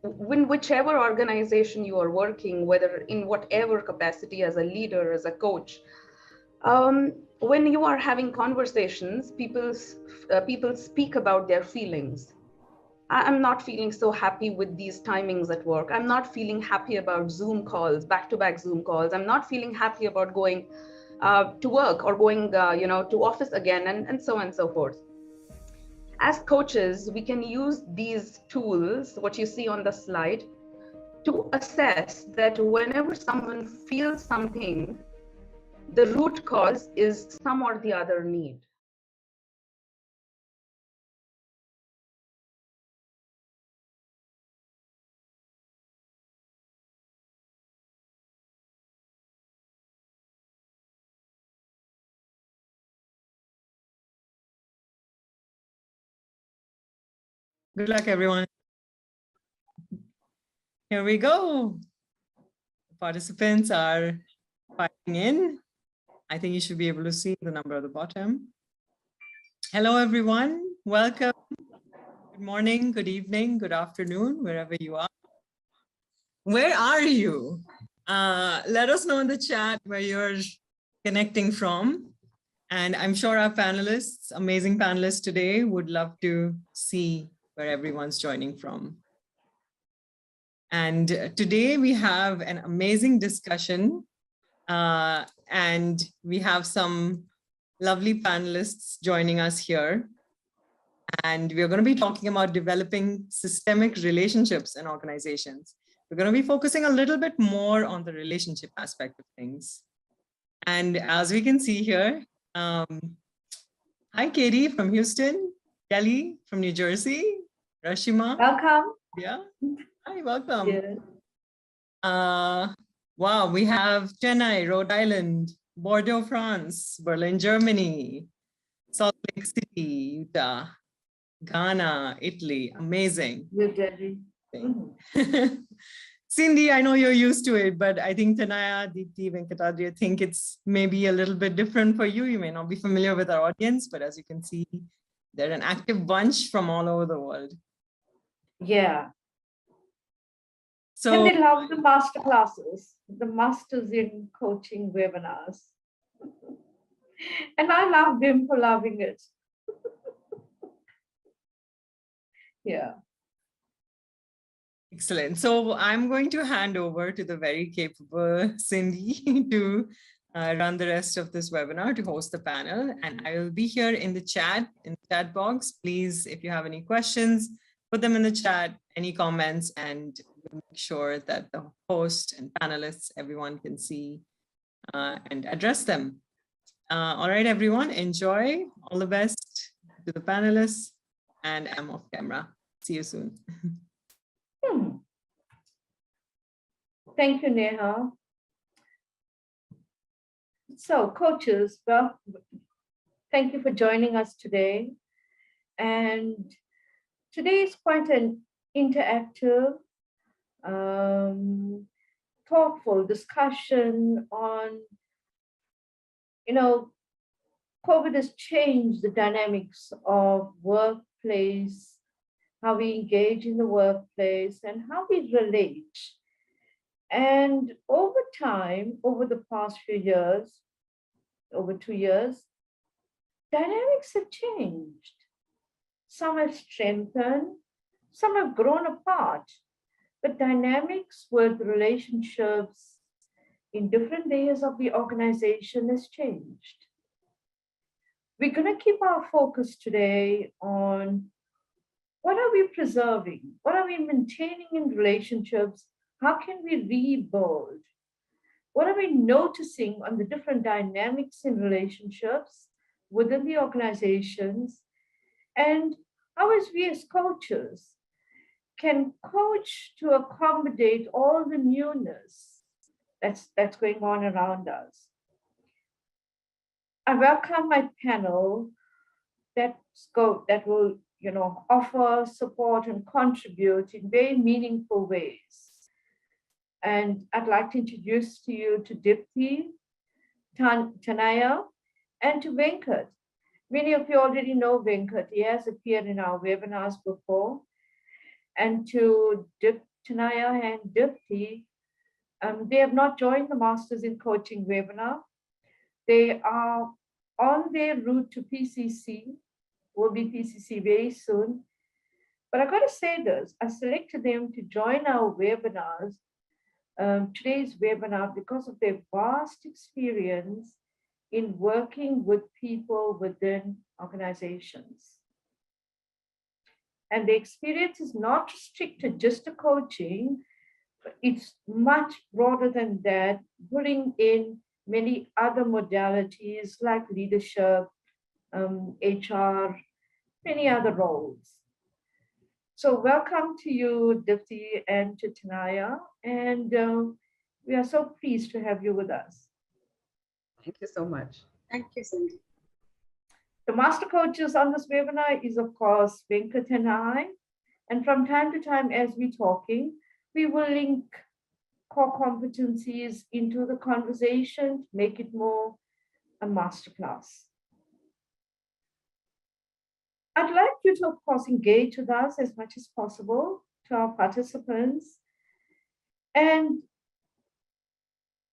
in whichever organization you are working, whether in whatever capacity, as a leader, as a coach, when you are having conversations, people speak about their feelings. I'm not feeling so happy with these timings at work. I'm not feeling happy about Zoom calls, back-to-back Zoom calls. I'm not feeling happy about going to work or going, to office again, and so on and so forth. As coaches, we can use these tools, what you see on the slide, to assess that whenever someone feels something, the root cause is some or the other need. Good luck, everyone. Here we go. Participants are filing in. I think you should be able to see the number at the bottom. Hello, everyone. Welcome. Good morning, good evening, good afternoon, wherever you are. Where are you? Let us know in the chat where you're connecting from. And I'm sure our panelists, amazing panelists today, would love to see where everyone's joining from. And today we have an amazing discussion, and we have some lovely panelists joining us here. And we're going to be talking about developing systemic relationships in organizations. We're going to be focusing a little bit more on the relationship aspect of things. And as we can see here, hi, Katie from Houston, Kelly from New Jersey, Rashima. Welcome. Yeah. Hi, welcome. Yeah. Wow, we have Chennai, Rhode Island, Bordeaux, France, Berlin, Germany, Salt Lake City, Utah, Ghana, Italy. Amazing. New Delhi. Cindy, I know you're used to it, but I think Tanaya, Deepti, Venkatadri, I think it's maybe a little bit different for you. You may not be familiar with our audience, but as you can see, they're an active bunch from all over the world. Yeah. So, and they love the master classes, the masters in coaching webinars. And I love them for loving it. Yeah. Excellent. So I'm going to hand over to the very capable Cindy to run the rest of this webinar, to host the panel. And I will be here in the chat box. Please, if you have any questions, put them in the chat, any comments, and we'll make sure that the host and panelists, everyone can see and address them. All right, everyone, enjoy. All the best to the panelists, and I'm off camera. See you soon. Thank you, Neha. So, coaches, well, thank you for joining us today. And today is quite an interactive, thoughtful discussion on, COVID has changed the dynamics of workplace, how we engage in the workplace, and how we relate. And over time, over the past few years, over 2 years, dynamics have changed. Some have strengthened, some have grown apart, but dynamics with relationships in different layers of the organization has changed. We're going to keep our focus today on what are we preserving? What are we maintaining in relationships? How can we rebuild? What are we noticing on the different dynamics in relationships within the organizations? And how, as we as coaches, can coach to accommodate all the newness that's going on around us? I welcome my panel that will, offer support and contribute in very meaningful ways. And I'd like to introduce to you to Deepti, Tanaya, and to Venkat. Many of you already know Venkat. He has appeared in our webinars before. And to Tanaya and Dipti, they have not joined the Masters in Coaching webinar. They are on their route to PCC, will be PCC very soon. But I got to say this, I selected them to join our webinars, today's webinar, because of their vast experience in working with people within organizations. And the experience is not restricted just to coaching, but it's much broader than that, putting in many other modalities like leadership, HR, many other roles. So welcome to you, Dipti and to Tanaya, and we are so pleased to have you with us. Thank you so much. Thank you, Cindy. The master coaches on this webinar is, of course, Venkat and I. And from time to time, as we're talking, we will link core competencies into the conversation to make it more a masterclass. I'd like you to, of course, engage with us as much as possible, to our participants. And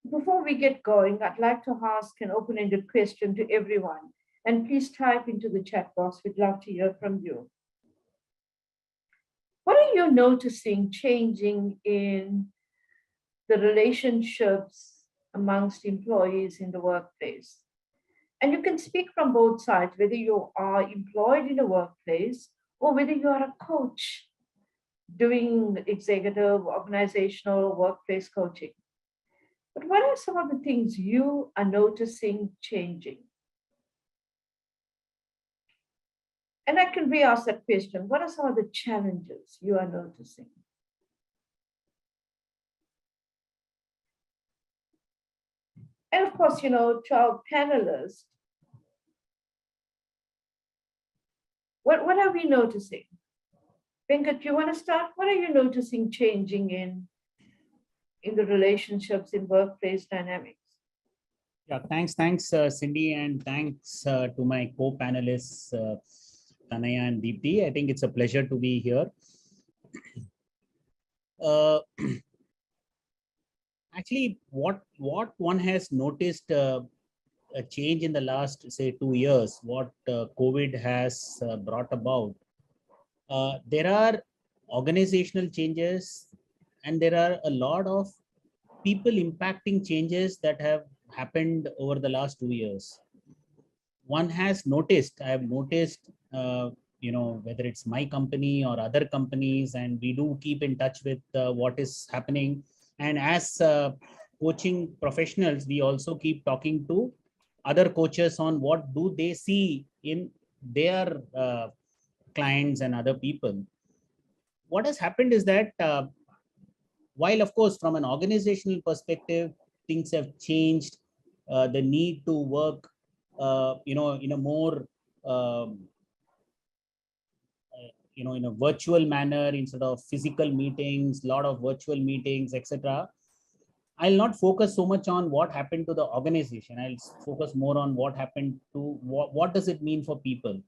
before we get going, I'd like to ask an open-ended question to everyone. And please type into the chat box. We'd love to hear from you. What are you noticing changing in the relationships amongst employees in the workplace? And you can speak from both sides, whether you are employed in a workplace or whether you are a coach doing executive, organizational, workplace coaching. But what are some of the things you are noticing changing? And I can re-ask that question. What are some of the challenges you are noticing? And of course, to our panelists, what are we noticing? Venkat, you want to start? What are you noticing changing in the relationships in workplace dynamics? Yeah, thanks, Cindy, and thanks to my co-panelists, Tanaya and Deepti. I think it's a pleasure to be here. Actually, what one has noticed a change in the last, say, 2 years, what COVID has brought about. There are organizational changes, and there are a lot of people impacting changes that have happened over the last 2 years. One has noticed, I have noticed, whether it's my company or other companies, and we do keep in touch with what is happening. And as coaching professionals, we also keep talking to other coaches on what do they see in their clients and other people. What has happened is that while, of course, from an organizational perspective, things have changed, the need to work, in a more, in a virtual manner instead of physical meetings, lot of virtual meetings, etc. I'll not focus so much on what happened to the organization. I'll focus more on what happened to what does it mean for people.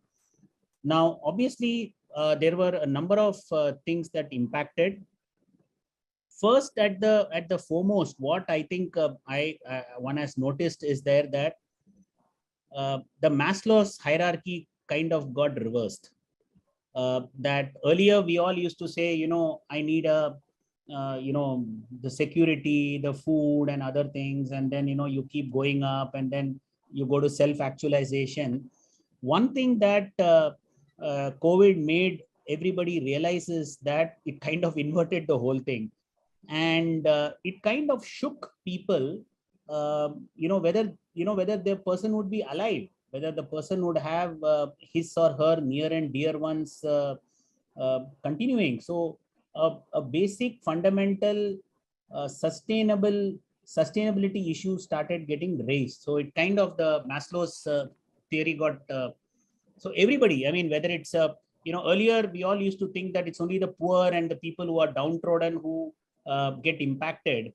Now, obviously, there were a number of things that impacted. First, at the foremost, what I think one has noticed is that the Maslow's hierarchy kind of got reversed. That earlier we all used to say, I need a, the security, the food and other things. And then, you keep going up and then you go to self-actualization. One thing that COVID made everybody realize is that it kind of inverted the whole thing. And it kind of shook people, whether the person would be alive, whether the person would have his or her near and dear ones continuing. So a basic fundamental sustainability issue started getting raised. So it kind of, the Maslow's theory got, so everybody, I mean, whether it's, earlier we all used to think that it's only the poor and the people who are downtrodden who get impacted.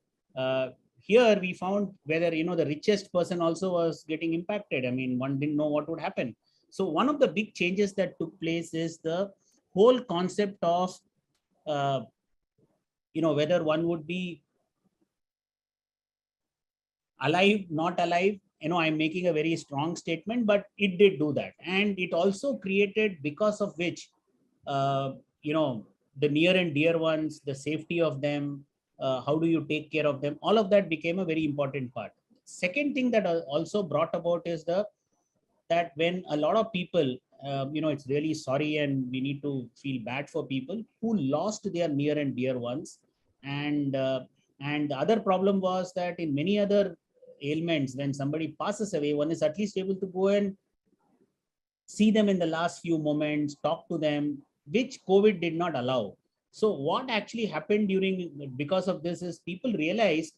Here we found whether, the richest person also was getting impacted. I mean, one didn't know what would happen. So one of the big changes that took place is the whole concept of uh, whether one would be alive, not alive. I'm making a very strong statement, but it did do that. And it also created, because of which, uh, you know, the near and dear ones, the safety of them, how do you take care of them? All of that became a very important part. Second thing that also brought about is that when a lot of people, it's really sorry, and we need to feel bad for people who lost their near and dear ones. And the other problem was that in many other ailments, when somebody passes away, one is at least able to go and see them in the last few moments, talk to them, which COVID did not allow. So what actually happened because of this is people realized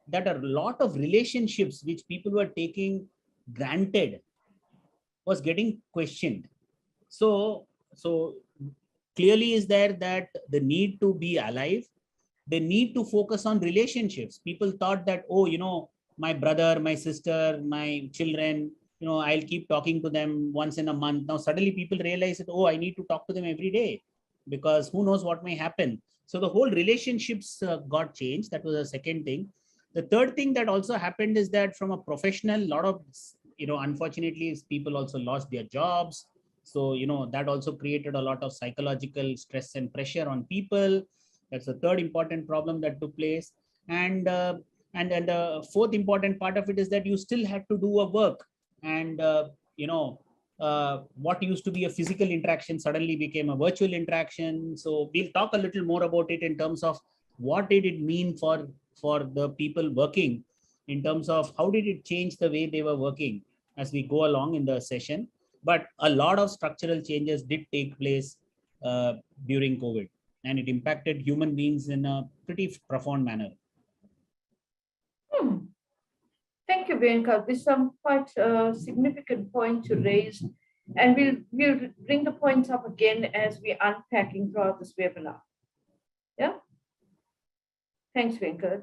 that a lot of relationships which people were taking granted was getting questioned. So clearly is there that the need to be alive, the need to focus on relationships. People thought that, oh, my brother, my sister, my children, I'll keep talking to them once in a month. Now suddenly people realize that, oh, I need to talk to them every day, because who knows what may happen. So the whole relationships got changed. That was the second thing. The third thing that also happened is that from a professional, lot of, unfortunately, people also lost their jobs. So that also created a lot of psychological stress and pressure on people. That's the third important problem that took place. And the fourth important part of it is that you still had to do a work. And what used to be a physical interaction suddenly became a virtual interaction. So we'll talk a little more about it in terms of what did it mean for the people working, in terms of how did it change the way they were working, as we go along in the session. But a lot of structural changes did take place during COVID, and it impacted human beings in a pretty profound manner. Thank you, Bianca. There's some quite significant point to raise, and we'll bring the points up again as we're unpacking throughout this webinar. Yeah. Thanks, Venkat.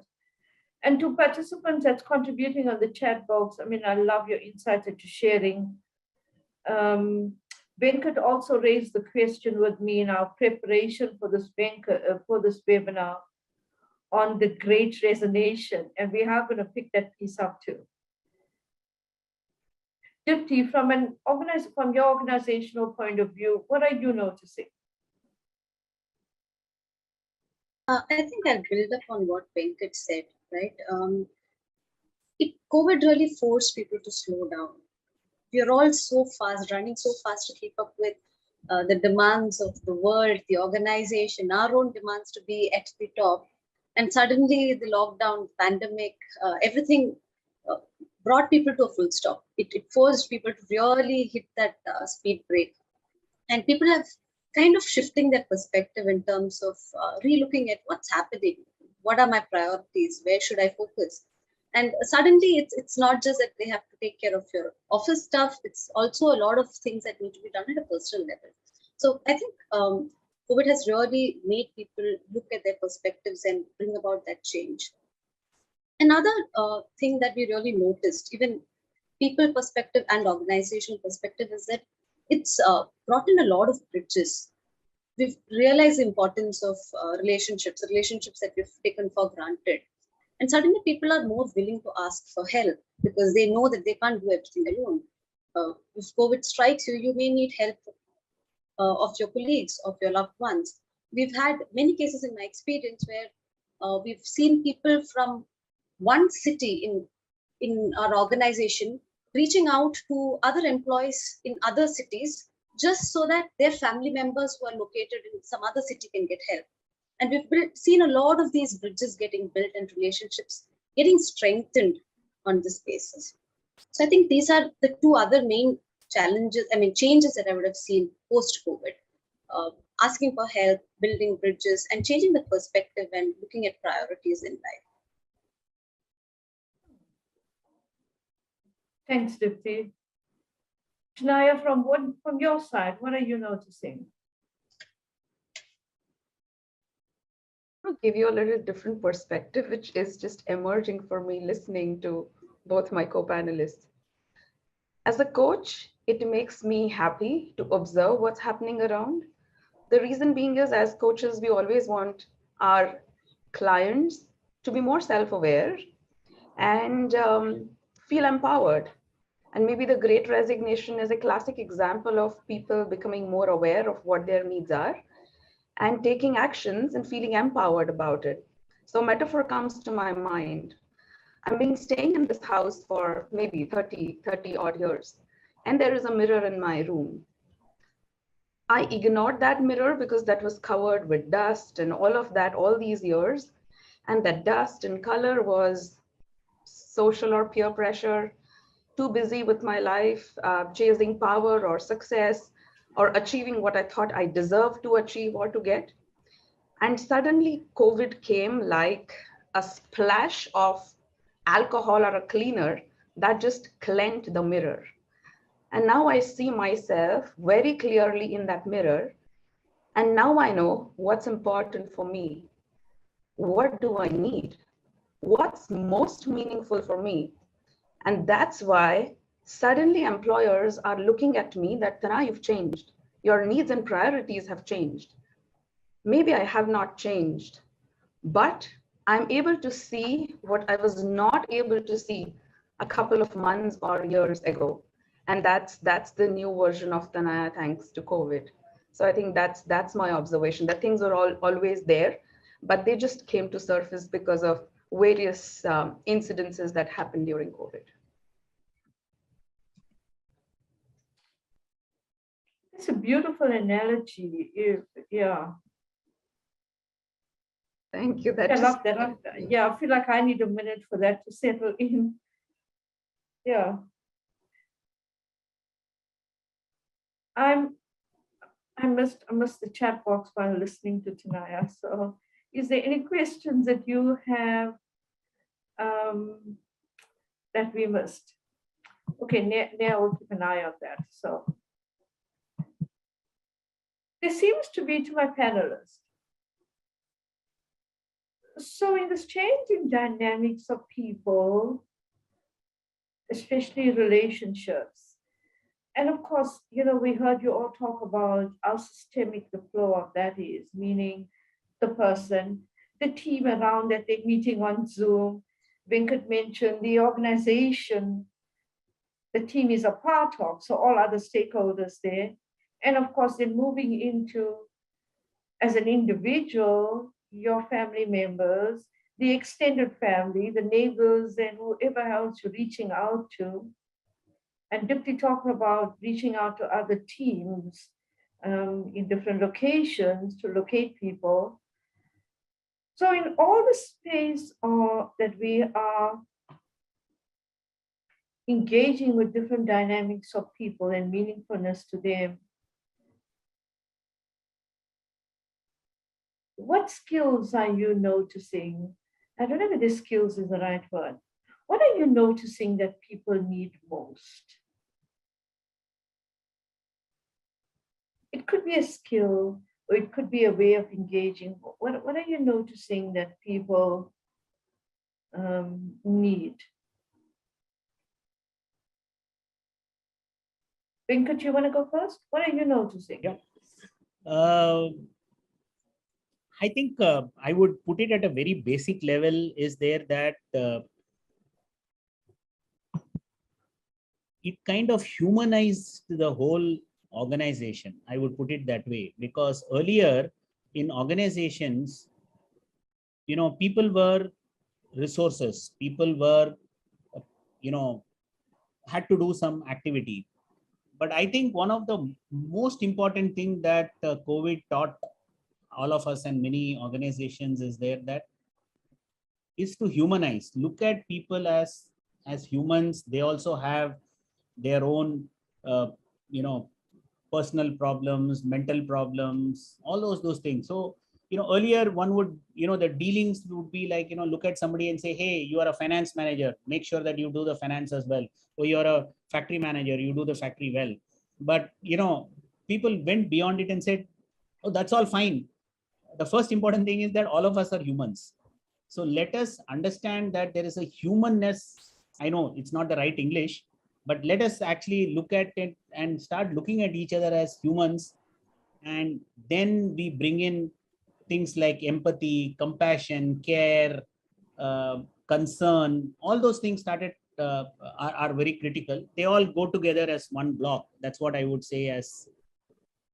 And to participants that's contributing on the chat box, I mean, I love your insights that you're sharing. Venkat also raised the question with me in our preparation for this webinar on the Great Resignation, and we are going to pick that piece up too. Dipti, from your organizational point of view, what are you noticing? I think I'll build up on what Venkat said, right? COVID really forced people to slow down. We are all so fast, running so fast to keep up with the demands of the world, the organization, our own demands to be at the top. And suddenly the lockdown, pandemic, everything brought people to a full stop. It forced people to really hit that speed break. And people have kind of shifting their perspective in terms of relooking at what's happening. What are my priorities? Where should I focus? And suddenly it's not just that they have to take care of your office stuff. It's also a lot of things that need to be done at a personal level. So I think COVID has really made people look at their perspectives and bring about that change. Another thing that we really noticed, even people perspective and organizational perspective, is that it's brought in a lot of bridges. We've realized the importance of relationships that we've taken for granted. And suddenly people are more willing to ask for help because they know that they can't do everything alone. If COVID strikes you, you may need help of your colleagues, of your loved ones. We've had many cases in my experience where we've seen people from one city in our organization reaching out to other employees in other cities just so that their family members who are located in some other city can get help. And we've seen a lot of these bridges getting built and relationships getting strengthened on this basis. So I think these are the two other main changes that I would have seen post-COVID. Asking for help, building bridges, and changing the perspective and looking at priorities in life. Thanks, Dipti. Shanaya, from your side, what are you noticing? I'll give you a little different perspective, which is just emerging for me listening to both my co-panelists. As a coach, it makes me happy to observe what's happening around. The reason being is, as coaches, we always want our clients to be more self-aware and feel empowered. And maybe the Great Resignation is a classic example of people becoming more aware of what their needs are and taking actions and feeling empowered about it. So, a metaphor comes to my mind. I've been staying in this house for maybe 30 odd years, and there is a mirror in my room. I ignored that mirror because that was covered with dust and all of that all these years. And that dust and color was social or peer pressure, too busy with my life, chasing power or success, or achieving what I thought I deserved to achieve or to get. And suddenly, COVID came like a splash of alcohol or a cleaner that just cleansed the mirror. And now I see myself very clearly in that mirror. And now I know what's important for me. What do I need? What's most meaningful for me? And that's why suddenly employers are looking at me that, Tana, you've changed. Your needs and priorities have changed. Maybe I have not changed, but I'm able to see what I was not able to see a couple of months or years ago. And that's the new version of Tanaya thanks to COVID. So I think that's my observation, that things are always there, but they just came to surface because of various incidences that happened during COVID. It's a beautiful analogy. Yeah. Thank you. I love that. Yeah, I feel like I need a minute for that to settle in. Yeah. I missed the chat box while listening to Tanaya. So is there any questions that you have that we missed? Okay, now we'll keep an eye on that. So there seems to be, to my panelists, so in this changing dynamics of people, especially relationships, and of course, we heard you all talk about how systemic the flow of that is, meaning the person, the team around that they're meeting on Zoom. Venkat mentioned the organization the team is a part of, so all other stakeholders there. And of course, then moving into, as an individual, your family members, the extended family, the neighbors, and whoever else you're reaching out to. And Dipti talking about reaching out to other teams in different locations to locate people. So in all the space that we are engaging with different dynamics of people and meaningfulness to them, what skills are you noticing? I don't know if this skills is the right word. What are you noticing that people need most? It could be a skill, or it could be a way of engaging. What are you noticing that people need? Venkat, you want to go first? What are you noticing? Yeah. I think I would put it at a very basic level is there that it kind of humanized the whole organization. I would put it that way, because earlier in organizations, people were resources, people were, had to do some activity. But I think one of the most important thing that COVID taught all of us and many organizations is there that is to humanize, look at people as humans. They also have their own personal problems, mental problems, all those things. So earlier one would, the dealings would be like, look at somebody and say, hey, you are a finance manager, make sure that you do the finance as well, or you're a factory manager, you do the factory well. But people went beyond it and said, oh, that's all fine. The first important thing is that all of us are humans. So let us understand that there is a humanness. I know it's not the right English, but let us actually look at it and start looking at each other as humans And then we bring in things like empathy, compassion, care, concern. All those things are very critical. They all go together as one block. That's what I would say as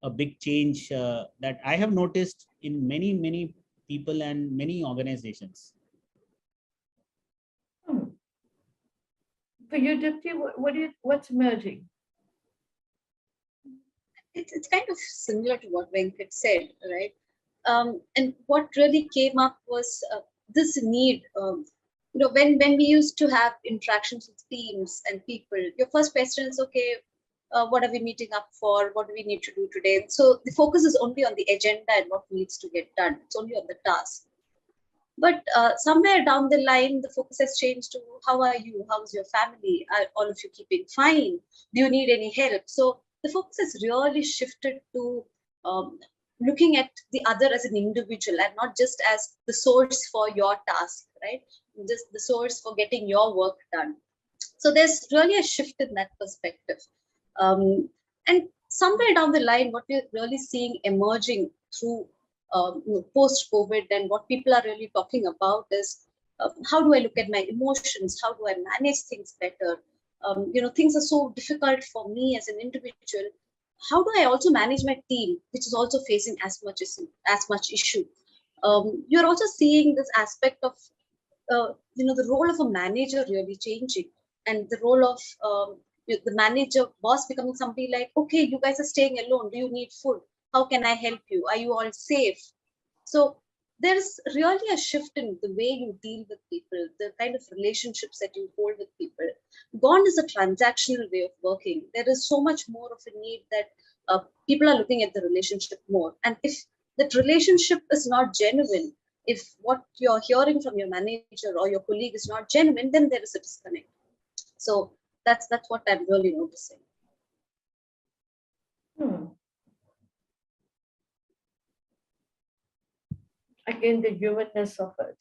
a big change that I have noticed in many people and many organizations. For you, Dipti, what's emerging? It's kind of similar to what Venkat said, right? And what really came up was this need. When we used to have interactions with teams and people, your first question is, okay, what are we meeting up for? What do we need to do today? So the focus is only on the agenda and what needs to get done. It's only on the task. But somewhere down the line, the focus has changed to how are you? How's your family? Are all of you keeping fine? Do you need any help? So the focus has really shifted to looking at the other as an individual and not just as the source for your task, right? Just the source for getting your work done. So there's really a shift in that perspective. And somewhere down the line, what we're really seeing emerging through post-COVID and what people are really talking about is how do I look at my emotions? How do I manage things better? Things are so difficult for me as an individual. How do I also manage my team, which is also facing as much issue? You're also seeing this aspect of the role of a manager really changing, and the role of the manager boss becoming somebody like, okay, you guys are staying alone. Do you need food? How can I help you? Are you all safe? So there's really a shift in the way you deal with people, the kind of relationships that you hold with people. Gone is a transactional way of working. There is so much more of a need that people are looking at the relationship more. And if that relationship is not genuine, if what you're hearing from your manager or your colleague is not genuine, then there is a disconnect. So that's what I'm really noticing. Again, the humanness of it.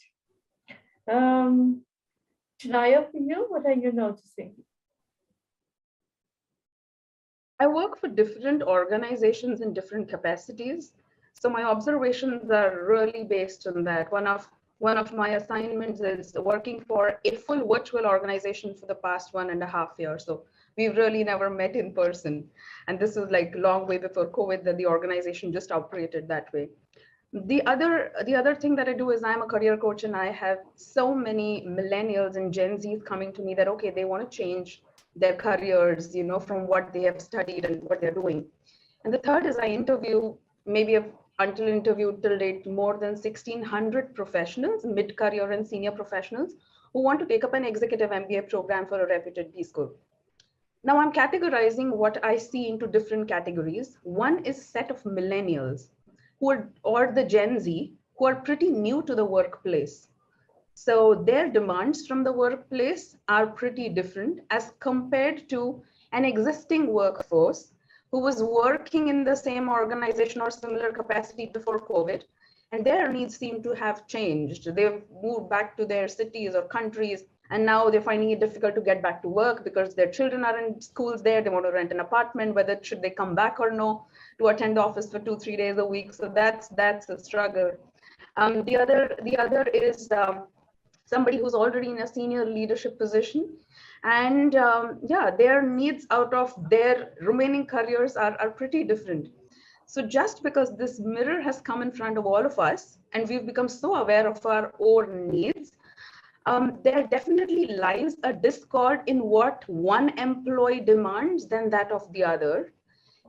Chinaya, for you, what are you noticing? I work for different organizations in different capacities. So my observations are really based on that. One of my assignments is working for a full virtual organization for the past 1.5 years. So we've really never met in person. And this is like long way before COVID that the organization just operated that way. The other thing that I do is I'm a career coach, and I have so many millennials and Gen Zs coming to me that, okay, they want to change their careers, from what they have studied and what they're doing. And the third is I interview, until interviewed till date, more than 1,600 professionals, mid-career and senior professionals, who want to take up an executive MBA program for a reputed B school. Now I'm categorizing what I see into different categories. One is set of millennials or the Gen Z who are pretty new to the workplace. So their demands from the workplace are pretty different as compared to an existing workforce who was working in the same organization or similar capacity before COVID, and their needs seem to have changed. They've moved back to their cities or countries, and now they're finding it difficult to get back to work because their children are in schools there. They want to rent an apartment, whether should they come back or no, to attend the office for 2-3 days a week. So that's a struggle. The other is somebody who's already in a senior leadership position, and their needs out of their remaining careers are pretty different. So just because this mirror has come in front of all of us and we've become so aware of our own needs, there definitely lies a discord in what one employee demands than that of the other.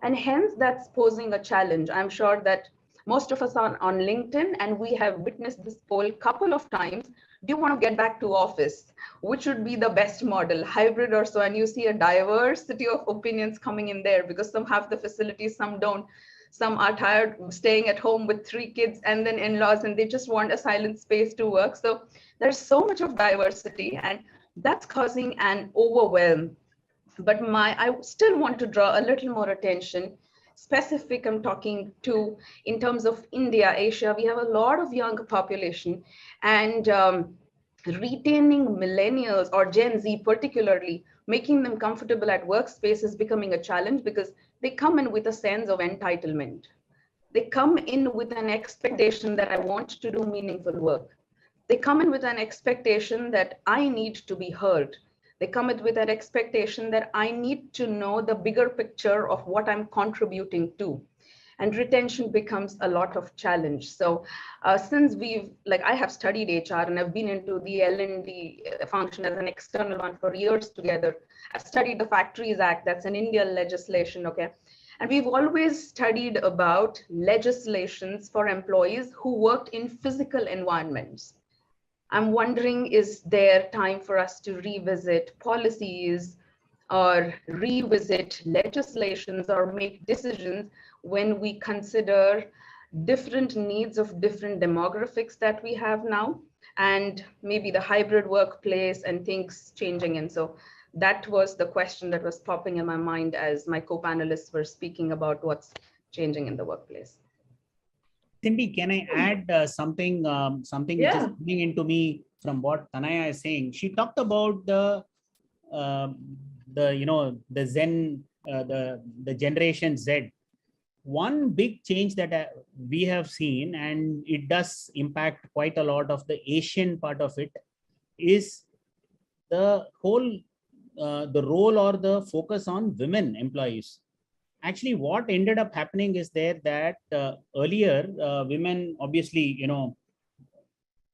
And hence that's posing a challenge. I'm sure that most of us are on LinkedIn, and we have witnessed this poll a couple of times. Do you want to get back to office? Which would be the best model, hybrid or so? And you see a diversity of opinions coming in there, because some have the facilities, some don't. Some are tired staying at home with 3 kids and then in-laws, and they just want a silent space to work. So there's so much of diversity, and that's causing an overwhelm. But I still want to draw a little more attention. Specific, I'm talking to in terms of India, Asia. We have a lot of young population, and retaining millennials or Gen Z particularly, making them comfortable at workspace is becoming a challenge because they come in with a sense of entitlement. They come in with an expectation that I want to do meaningful work. They come in with an expectation that I need to be heard. They come in with an expectation that I need to know the bigger picture of what I'm contributing to. And retention becomes a lot of challenge. So since I have studied HR and I've been into the L&D function as an external one for years together. I've studied the Factories Act, that's an Indian legislation, okay? And we've always studied about legislations for employees who worked in physical environments. I'm wondering, is there time for us to revisit policies or revisit legislations or make decisions when we consider different needs of different demographics that we have now, and maybe the hybrid workplace and things changing? And so that was the question that was popping in my mind as my co-panelists were speaking about what's changing in the workplace. Cindy, can I add something which is coming into me from what Tanaya is saying? She talked about the Zen, the generation Z. One big change that we have seen, and it does impact quite a lot of the Asian part of it, is the whole the role or the focus on women employees. Actually, what ended up happening is that earlier women, obviously,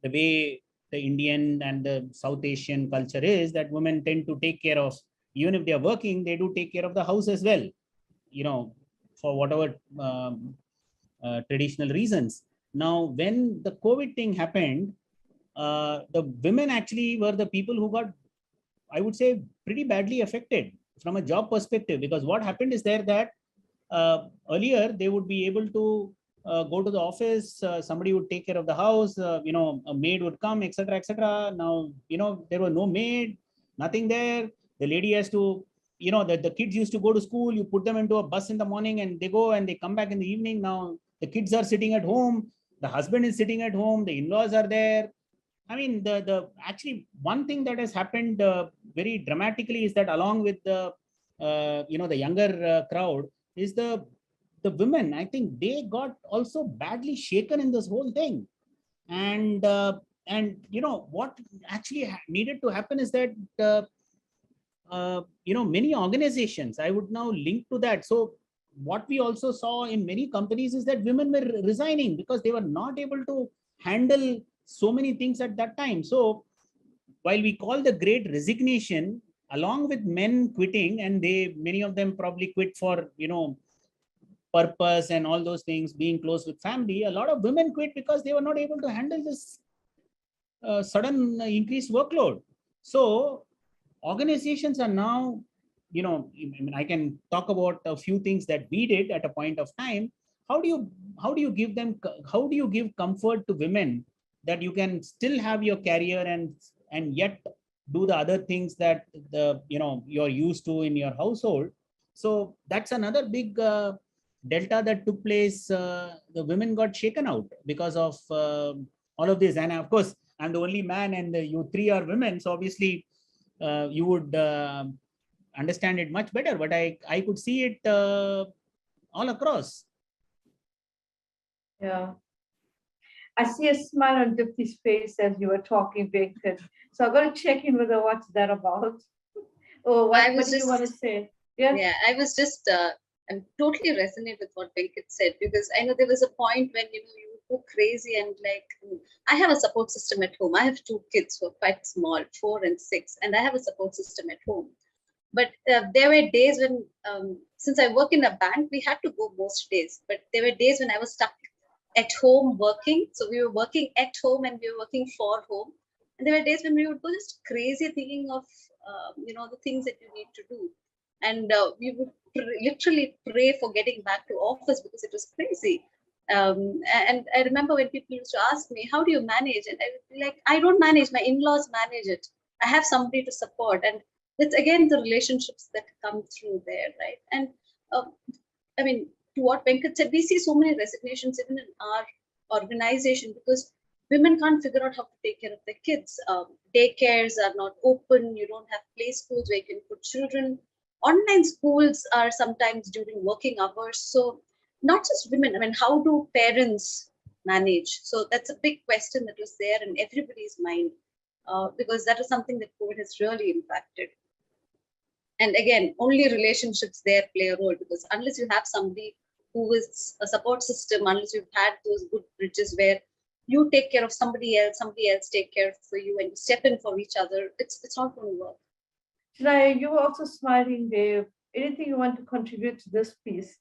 the way the Indian and the South Asian culture is that women tend to take care of, even if they are working, they do take care of the house as well, for whatever traditional reasons. Now, when the COVID thing happened, the women actually were the people who got, I would say, pretty badly affected from a job perspective, because what happened is that earlier they would be able to go to the office, somebody would take care of the house, a maid would come, etc., etc. Now, there was no maid, nothing there. The lady has to, the kids used to go to school, you put them into a bus in the morning and they go and they come back in the evening. Now the kids are sitting at home, the husband is sitting at home, the in-laws are there. I mean, actually one thing that has happened very dramatically is that along with the the younger crowd is the women. I think they got also badly shaken in this whole thing, and what actually needed to happen is that many organizations, I would now link to that. So what we also saw in many companies is that women were resigning because they were not able to handle so many things at that time. So while we call the Great Resignation, along with men quitting, and many of them probably quit for purpose and all those things, being close with family, a lot of women quit because they were not able to handle this sudden increased workload. So organizations are now, I can talk about a few things that we did at a point of time. How do you give comfort to women that you can still have your career and yet do the other things that you're used to in your household? So that's another big delta that took place. The women got shaken out because of all of this, and of course I'm the only man and you three are women, so obviously you would understand it much better, but I could see it all across. Yeah. I see a smile on Dipti's face as you were talking, Venkat. So I'm going to check in with her. What's that about? Oh, what do you want to say? Yeah, I was just, I'm totally resonate with what Venkat said, because I know there was a point when, you go crazy and I have a support system at home. I have 2 kids who are quite small, 4 and 6, and I have a support system at home. But there were days when, since I work in a bank, we had to go most days, but there were days when I was stuck at home working. So we were working at home and we were working for home. And there were days when we would go just crazy thinking of, the things that you need to do. And we would literally pray for getting back to office because it was crazy. And I remember when people used to ask me, how do you manage? And I would be like, I don't manage, my in-laws manage it. I have somebody to support. And it's again the relationships that come through there, right? And I mean, to what Venkat said, we see so many resignations even in our organization because women can't figure out how to take care of their kids. Daycares are not open. You don't have play schools where you can put children. Online schools are sometimes during working hours. So not just women, I mean, how do parents manage? So that's a big question that was there in everybody's mind, because that is something that COVID has really impacted. And again, only relationships there play a role, because unless you have somebody who is a support system, unless you've had those good bridges where you take care of somebody else take care for you, and you step in for each other, it's not going to work. Shreya, you were also smiling there. Anything you want to contribute to this piece?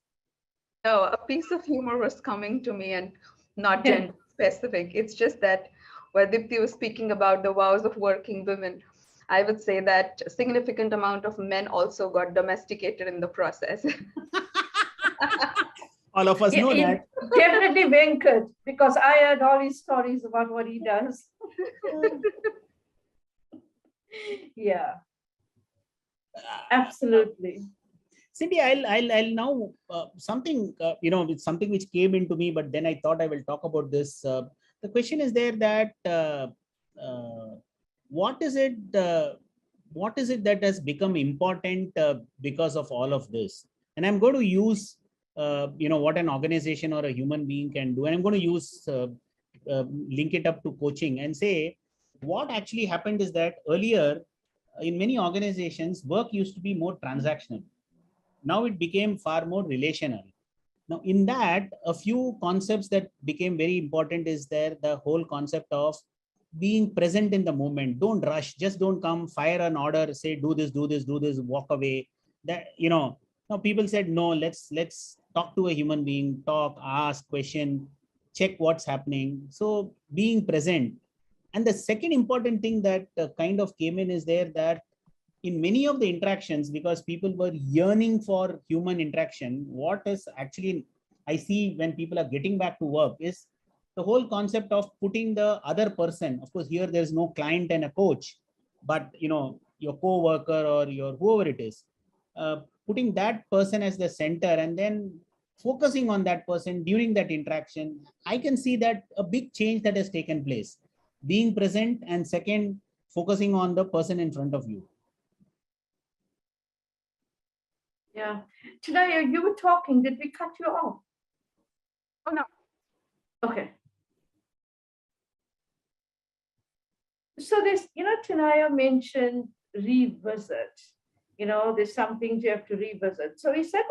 No, a piece of humor was coming to me and not gender specific. It's just that where Dipti was speaking about the vows of working women, I would say that a significant amount of men also got domesticated in the process. All of us know that. Definitely Venkat, because I heard all his stories about what he does. Yeah, absolutely. Cindy, I'll now something it's something which came into me, but then I thought I will talk about this. The question is there that what is it that has become important because of all of this? And I'm going to use what an organization or a human being can do, and I'm going to use link it up to coaching and say what actually happened is that earlier in many organizations work used to be more transactional. Now it became far more relational. Now in that, a few concepts that became very important is there the whole concept of being present in the moment. Don't rush, just don't come, fire an order, say do this, walk away. That now people said no, let's talk to a human being, talk, ask question, check what's happening. So being present. And the second important thing that kind of came in is there that in many of the interactions, because people were yearning for human interaction, what is actually I see when people are getting back to work is the whole concept of putting the other person. Of course, here there's no client and a coach, but your co-worker or your whoever it is, putting that person as the center and then focusing on that person during that interaction. I can see that a big change that has taken place. Being present, and second, focusing on the person in front of you. Yeah. Chinaya, you were talking. Did we cut you off? Oh, no. Okay. So this, Chinaya mentioned revisit. There's some things you have to revisit. So is that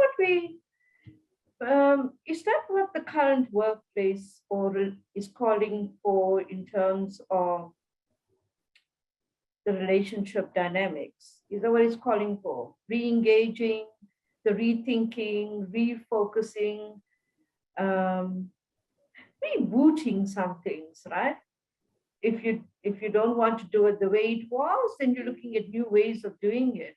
what the current workplace is calling for in terms of the relationship dynamics? Is that what it's calling for? Re-engaging, the rethinking, refocusing, rebooting some things, right? If you don't want to do it the way it was, then you're looking at new ways of doing it.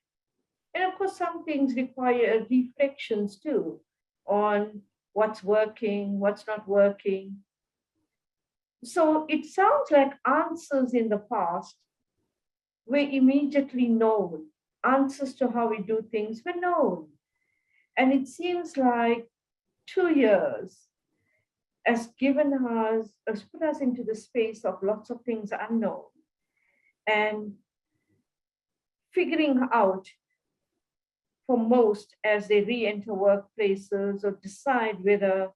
And of course, some things require reflections too on what's working, what's not working. So it sounds like answers in the past were immediately known. Answers to how we do things were known. And it seems like 2 years has put us into the space of lots of things unknown and figuring out for most as they re-enter workplaces or decide whether,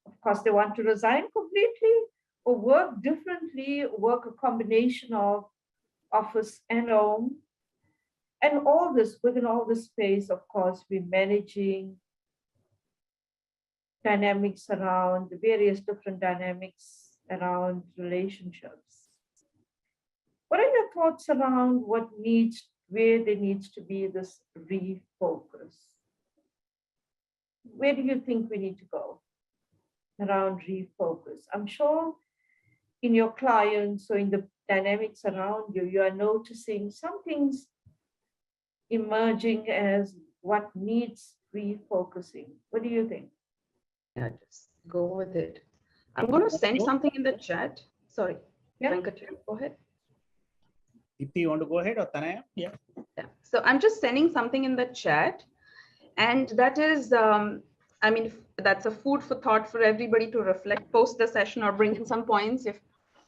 of course, they want to resign completely or work differently, work a combination of office and home. And all this, within all this space, of course, we're managing dynamics around the various different dynamics around relationships. What are your thoughts around where there needs to be this refocus? Where do you think we need to go around refocus? I'm sure in your clients or in the dynamics around you, you are noticing some things emerging as what needs refocusing. What do you think? Yeah, just go with it. I'm going to send something in the chat. Sorry, Yeah. Venkat, go ahead. Dipti, you want to go ahead, or Tanaya? Yeah. Yeah. So I'm just sending something in the chat, and that is, that's a food for thought for everybody to reflect post the session or bring in some points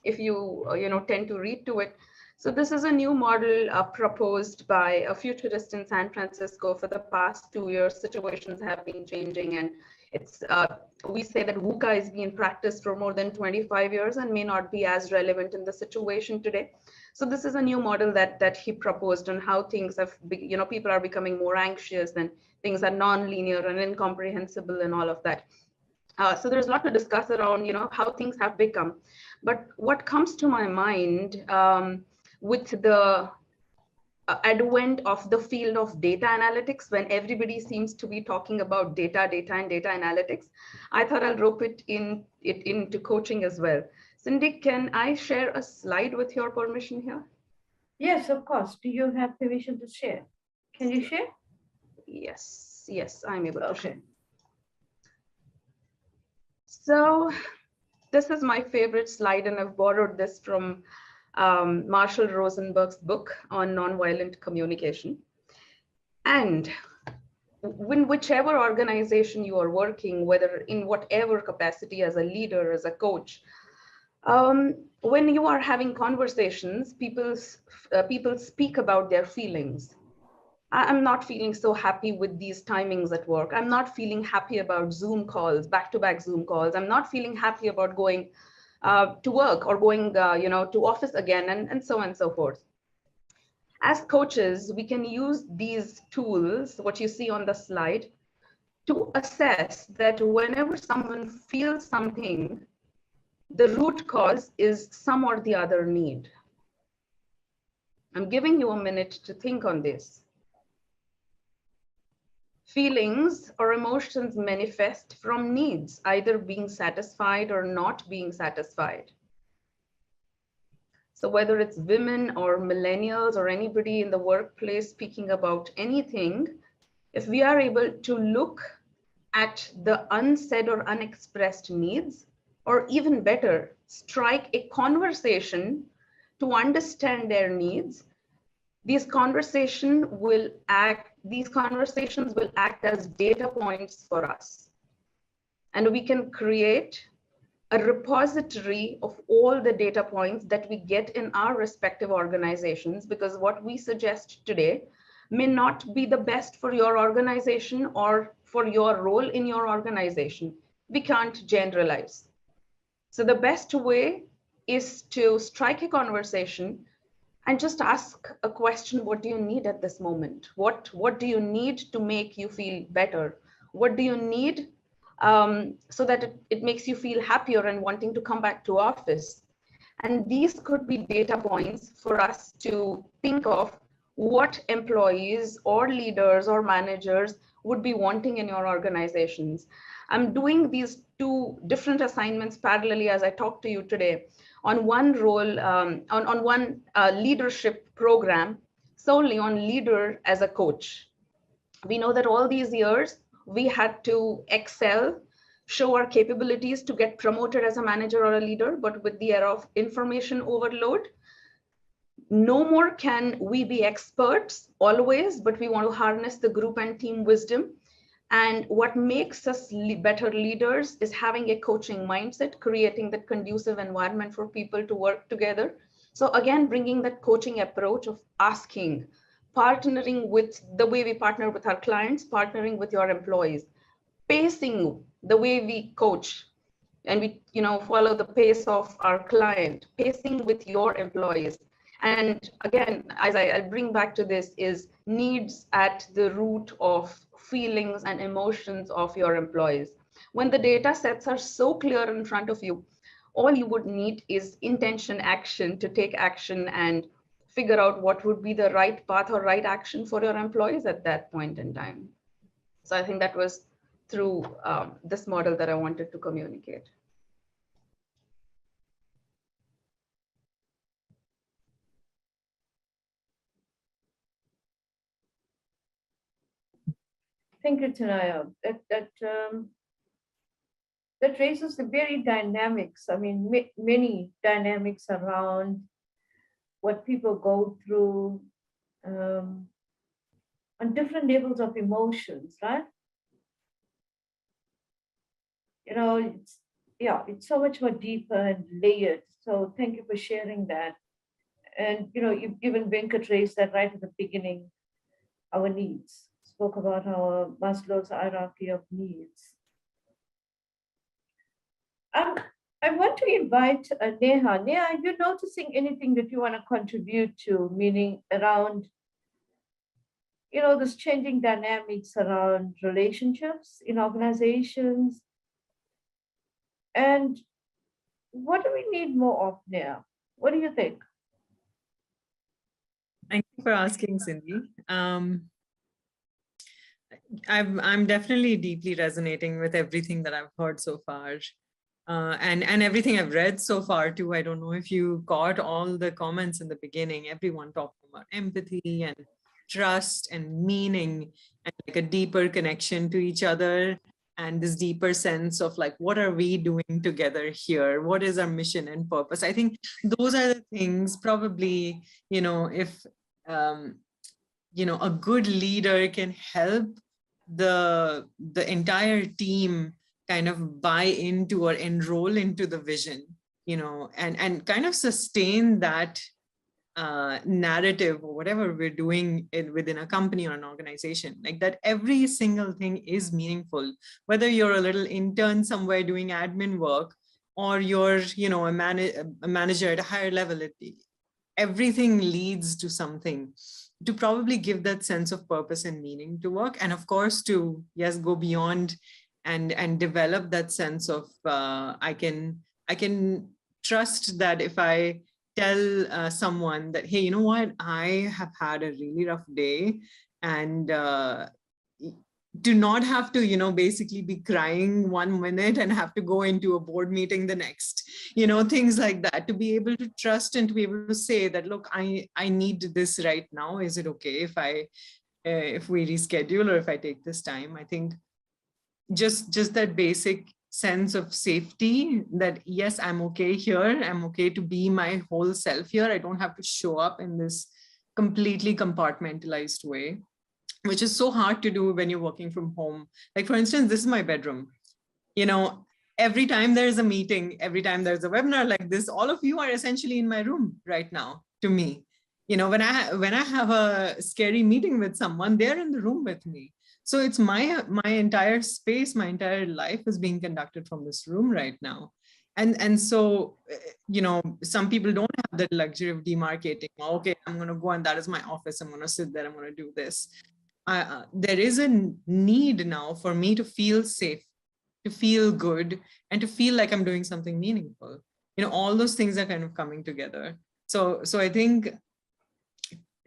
if you tend to read to it. So this is a new model proposed by a futurist in San Francisco. For the past 2 years, situations have been changing, and It's we say that VUCA is being practiced for more than 25 years and may not be as relevant in the situation today. So this is a new model that he proposed on how things have, people are becoming more anxious and things are non-linear and incomprehensible and all of that. So there's a lot to discuss around, how things have become. But what comes to my mind with the advent of the field of data analytics, when everybody seems to be talking about data and data analytics, I thought I'll rope it into coaching as well. Cindy, can I share a slide with your permission here? Yes, of course. Do you have permission to share? Can you share? Yes, I'm able to share. Okay. So this is my favorite slide, and I've borrowed this from Marshall Rosenberg's book on nonviolent communication. And when whichever organization you are working, whether in whatever capacity, as a leader, as a coach, when you are having conversations, people speak about their feelings. I'm not feeling so happy with these timings at work. I'm not feeling happy about Zoom calls, back-to-back Zoom calls. I'm not feeling happy about going to work or going, to office again, and so on and so forth. As coaches, we can use these tools, what you see on the slide, to assess that whenever someone feels something, the root cause is some or the other need. I'm giving you a minute to think on this. Feelings or emotions manifest from needs, either being satisfied or not being satisfied. So whether it's women or millennials or anybody in the workplace speaking about anything, if we are able to look at the unsaid or unexpressed needs, or even better, strike a conversation to understand their needs, these conversations will act as data points for us. And we can create a repository of all the data points that we get in our respective organizations, because what we suggest today may not be the best for your organization or for your role in your organization. We can't generalize. So the best way is to strike a conversation and just ask a question. What do you need at this moment? What do you need to make you feel better? What do you need so that it makes you feel happier and wanting to come back to office? And these could be data points for us to think of what employees or leaders or managers would be wanting in your organizations. I'm doing these two different assignments parallelly as I talk to you today on one role, on one leadership program, solely on leader as a coach. We know that all these years we had to excel, show our capabilities to get promoted as a manager or a leader, but with the era of information overload, no more can we be experts always, but we want to harness the group and team wisdom. And what makes us better leaders is having a coaching mindset, creating that conducive environment for people to work together. So again, bringing that coaching approach of asking, partnering with the way we partner with our clients, partnering with your employees, pacing the way we coach, and we follow the pace of our client, pacing with your employees. And again, as I'll bring back to this, is needs at the root of feelings and emotions of your employees. When the data sets are so clear in front of you, all you would need is intention, action, to take action and figure out what would be the right path or right action for your employees at that point in time. So I think that was through this model that I wanted to communicate. Thank you, Tanaya. That raises the very dynamics. I mean, many dynamics around what people go through on different levels of emotions, right? It's so much more deeper and layered. So thank you for sharing that. And even Venkat raised that right at the beginning, our needs. Spoke about our Maslow's hierarchy of needs. I want to invite Neha. Neha, are you noticing anything that you want to contribute to, meaning around, this changing dynamics around relationships in organizations? And what do we need more of now? What do you think? Thank you for asking, Cindy. I'm definitely deeply resonating with everything that I've heard so far. And everything I've read so far too. I don't know if you got all the comments in the beginning, everyone talking about empathy and trust and meaning and like a deeper connection to each other and this deeper sense of like, what are we doing together here? What is our mission and purpose? I think those are the things probably, if, a good leader can help the entire team kind of buy into or enroll into the vision, and kind of sustain that narrative or whatever we're doing within a company or an organization, like that every single thing is meaningful, whether you're a little intern somewhere doing admin work or you're, a manager at a higher level. Everything leads to something, to probably give that sense of purpose and meaning to work, and of course to, yes, go beyond and develop that sense of I can trust that if I tell someone that, hey, you know what, I have had a really rough day, and do not have to, basically be crying 1 minute and have to go into a board meeting the next, things like that, to be able to trust and to be able to say that, look, I need this right now. Is it okay if we reschedule or if I take this time? I think just that basic sense of safety that, yes, I'm okay here. I'm okay to be my whole self here. I don't have to show up in this completely compartmentalized way, which is so hard to do when you're working from home. Like, for instance, this is my bedroom. Every time there's a meeting, every time there's a webinar like this, all of you are essentially in my room right now to me. When I have a scary meeting with someone, they're in the room with me. So it's my entire space, my entire life is being conducted from this room right now. And so, some people don't have the luxury of demarcating. Okay, I'm going to go and that is my office. I'm going to sit there. I'm going to do this. There is a need now for me to feel safe, to feel good, and to feel like I'm doing something meaningful. All those things are kind of coming together. So I think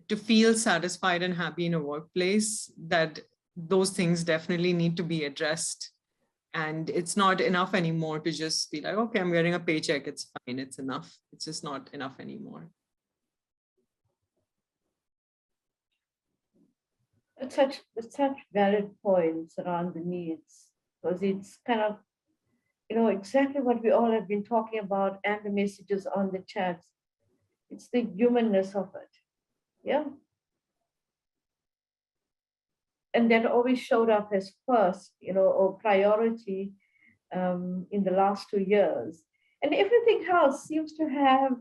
to feel satisfied and happy in a workplace, that those things definitely need to be addressed. And it's not enough anymore to just be like, okay, I'm getting a paycheck, it's fine, it's enough. It's just not enough anymore. It's such valid points around the needs, because it's kind of, exactly what we all have been talking about, and the messages on the chats. It's the humanness of it. Yeah. And that always showed up as first, or priority in the last 2 years. And everything else seems to have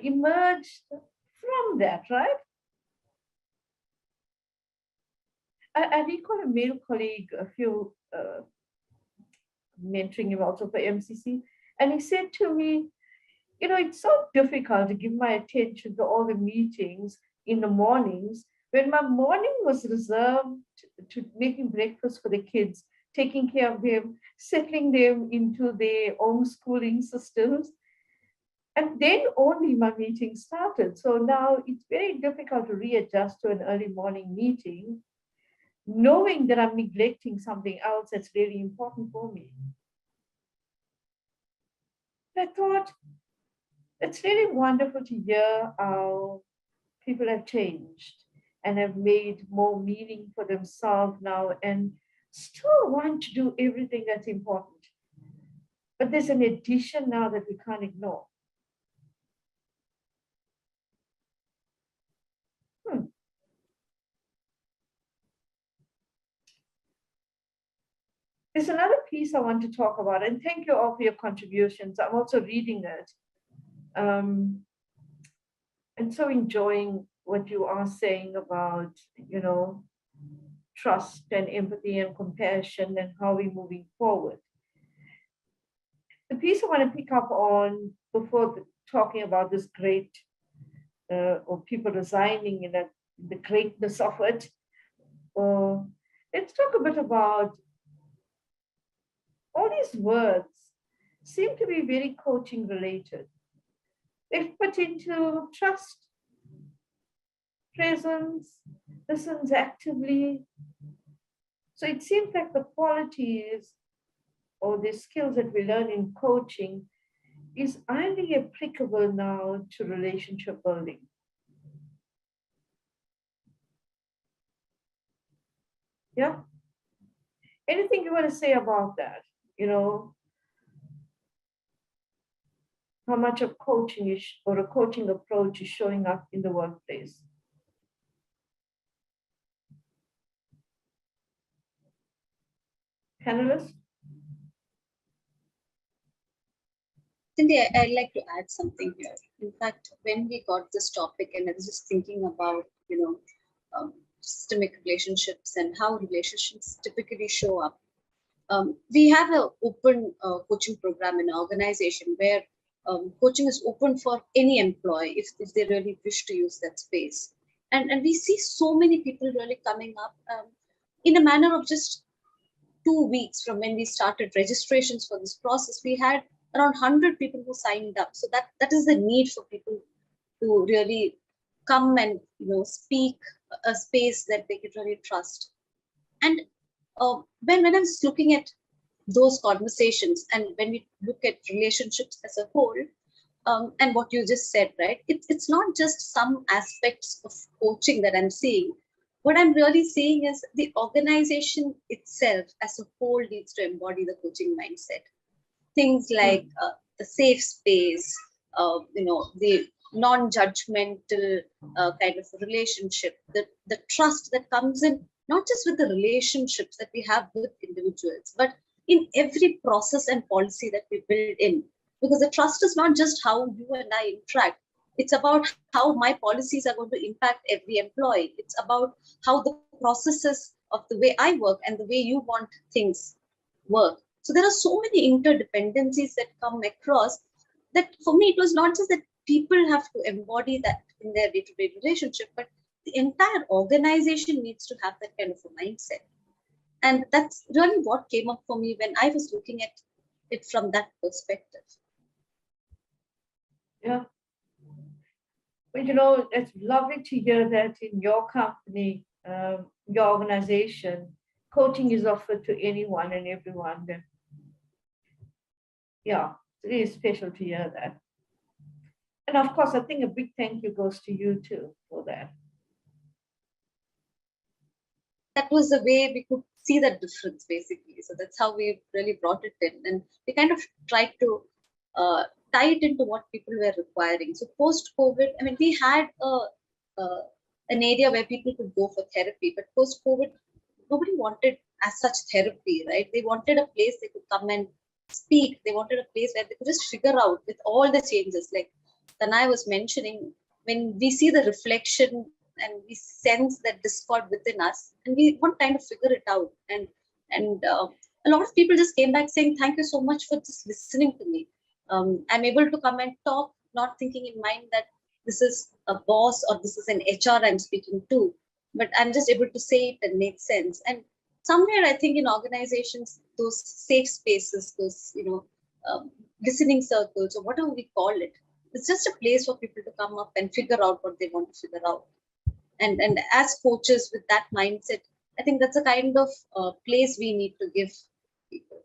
emerged from that, right? I recall a male colleague, a few mentoring him also for MCC, and he said to me, it's so difficult to give my attention to all the meetings in the mornings when my morning was reserved to making breakfast for the kids, taking care of them, settling them into their homeschooling systems. And then only my meeting started. So now it's very difficult to readjust to an early morning meeting, knowing that I'm neglecting something else that's really important for me. I thought, it's really wonderful to hear how people have changed and have made more meaning for themselves now and still want to do everything that's important. But there's an addition now that we can't ignore. There's another piece I want to talk about, and thank you all for your contributions. I'm also reading it. And so enjoying what you are saying about, trust and empathy and compassion and how we're moving forward. piece I want to pick up on before talking about this great, or people resigning and the greatness of it, let's talk a bit about all these words seem to be very coaching related. They've put into trust, presence, listens actively. So it seems like the qualities or the skills that we learn in coaching is only applicable now to relationship building. Yeah. Anything you want to say about that? You know, how much of coaching is, or a coaching approach is showing up in the workplace? Panelists? Cindy, I'd like to add something here. In fact, when we got this topic, and I was just thinking about, systemic relationships and how relationships typically show up. We have an open coaching program in our organization where coaching is open for any employee if they really wish to use that space. And we see so many people really coming up in a manner of just 2 weeks from when we started registrations for this process. We had around 100 people who signed up. So that is the need for people to really come and speak a space that they could really trust. And when I was looking at those conversations, and when we look at relationships as a whole, and what you just said, right? It's not just some aspects of coaching that I'm seeing. What I'm really seeing is the organization itself as a whole needs to embody the coaching mindset. Things like the safe space, the non-judgmental kind of relationship, the trust that comes in, not just with the relationships that we have with individuals, but in every process and policy that we build in. Because the trust is not just how you and I interact. It's about how my policies are going to impact every employee. It's about how the processes of the way I work and the way you want things work. So there are so many interdependencies that come across that for me, it was not just that people have to embody that in their day-to-day relationship, but the entire organization needs to have that kind of a mindset. And that's really what came up for me when I was looking at it from that perspective. Yeah. Well, it's lovely to hear that in your company, your organization, coaching is offered to anyone and everyone. Yeah, it is special to hear that. And of course, I think a big thank you goes to you too for that. That was the way we could see that difference, basically. So that's how we really brought it in. And we kind of tried to tie it into what people were requiring. So post-COVID, I mean, we had an area where people could go for therapy, but post-COVID, nobody wanted as such therapy, right? They wanted a place they could come and speak. They wanted a place where they could just figure out with all the changes. Like Tanai was mentioning, when we see the reflection and we sense that discord within us, and we want to kind of figure it out. And a lot of people just came back saying, thank you so much for just listening to me. I'm able to come and talk, not thinking in mind that this is a boss or this is an HR I'm speaking to, but I'm just able to say it and make sense. And somewhere I think in organizations, those safe spaces, those, listening circles or whatever we call it, it's just a place for people to come up and figure out what they want to figure out. And as coaches with that mindset, I think that's a kind of place we need to give people.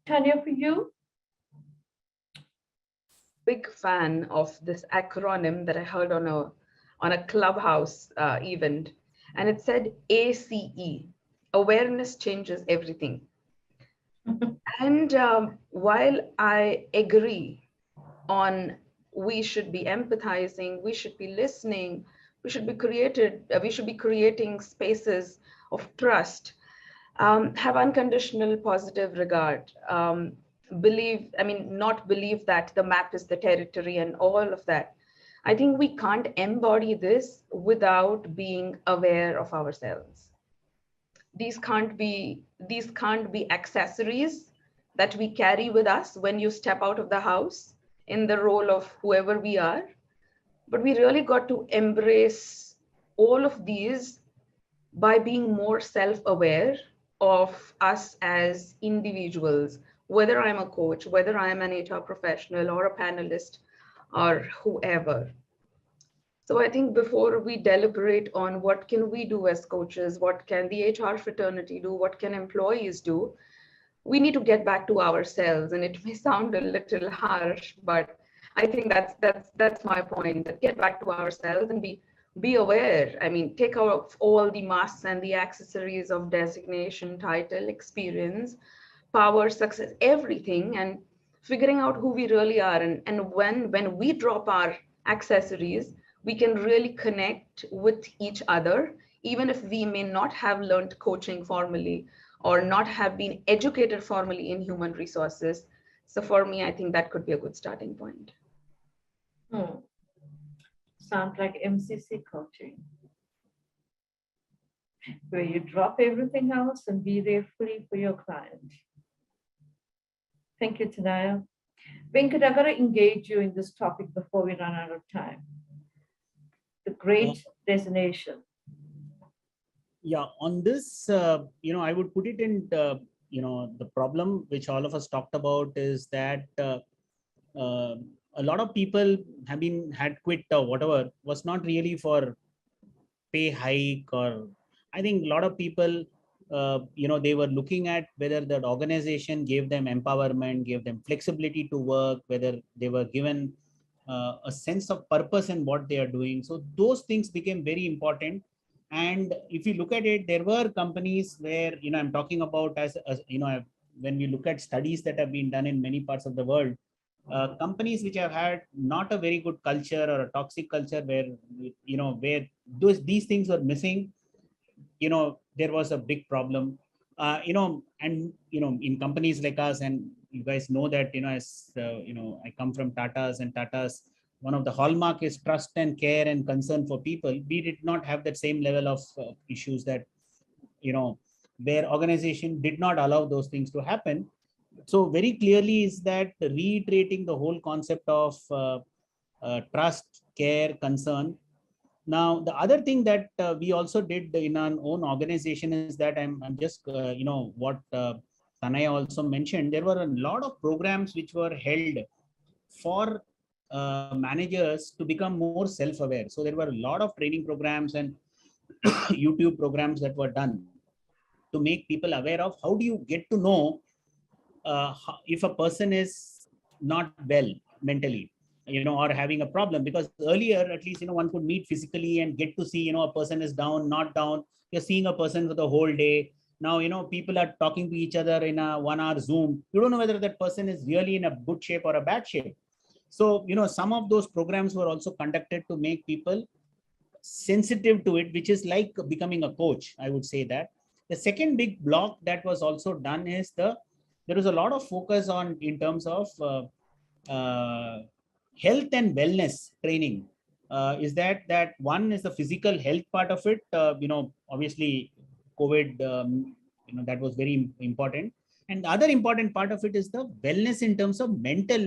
Tanya, for you? Big fan of this acronym that I heard on a Clubhouse event, and it said ACE, awareness changes everything. And while I agree on we should be empathizing, we should be listening, we should be creating spaces of trust, have unconditional positive regard, not believe that the map is the territory and all of that. I think we can't embody this without being aware of ourselves. these can't be accessories that we carry with us when you step out of the house in the role of whoever we are. But we really got to embrace all of these by being more self-aware of us as individuals, whether I'm a coach, whether I'm an HR professional or a panelist or whoever. So I think before we deliberate on what can we do as coaches, what can the HR fraternity do, what can employees do, we need to get back to ourselves. And it may sound a little harsh, but I think that's my point. That get back to ourselves and be aware. I mean, take out all the masks and the accessories of designation, title, experience, power, success, everything, and figuring out who we really are. And when we drop our accessories, we can really connect with each other, even if we may not have learned coaching formally or not have been educated formally in human resources. So for me, I think that could be a good starting point. Sounds like MCC coaching, where you drop everything else and be there fully for your client. Thank you, Tanaya. Venkat, I got to engage you in this topic before we run out of time. The Great Resignation. Yeah, on this, I would put it in, the problem which all of us talked about is that a lot of people had quit or whatever, was not really for pay hike, or I think a lot of people, they were looking at whether that organization gave them empowerment, gave them flexibility to work, whether they were given a sense of purpose in what they are doing. So those things became very important. And if you look at it, there were companies where, I'm talking about as when we look at studies that have been done in many parts of the world, companies which have had not a very good culture or a toxic culture where, where these things were missing, there was a big problem. And in companies like us, and you guys know that, as I come from Tata's, and Tata's, one of the hallmark is trust and care and concern for people. We did not have that same level of issues that, where organization did not allow those things to happen. So very clearly is that reiterating the whole concept of trust, care, concern. Now, the other thing that we also did in our own organization is that I'm just, what Tanaya also mentioned, there were a lot of programs which were held for managers to become more self-aware. So there were a lot of training programs and YouTube programs that were done to make people aware of how do you get to know if a person is not well mentally, or having a problem. Because earlier, at least, one could meet physically and get to see, a person is down, not down. You're seeing a person for the whole day. Now, people are talking to each other in a 1 hour Zoom. You don't know whether that person is really in a good shape or a bad shape. So, some of those programs were also conducted to make people sensitive to it, which is like becoming a coach, I would say that. The second big block that was also done is there was a lot of focus on in terms of health and wellness training. Is that one is the physical health part of it. Obviously, COVID, that was very important. And the other important part of it is the wellness in terms of mental,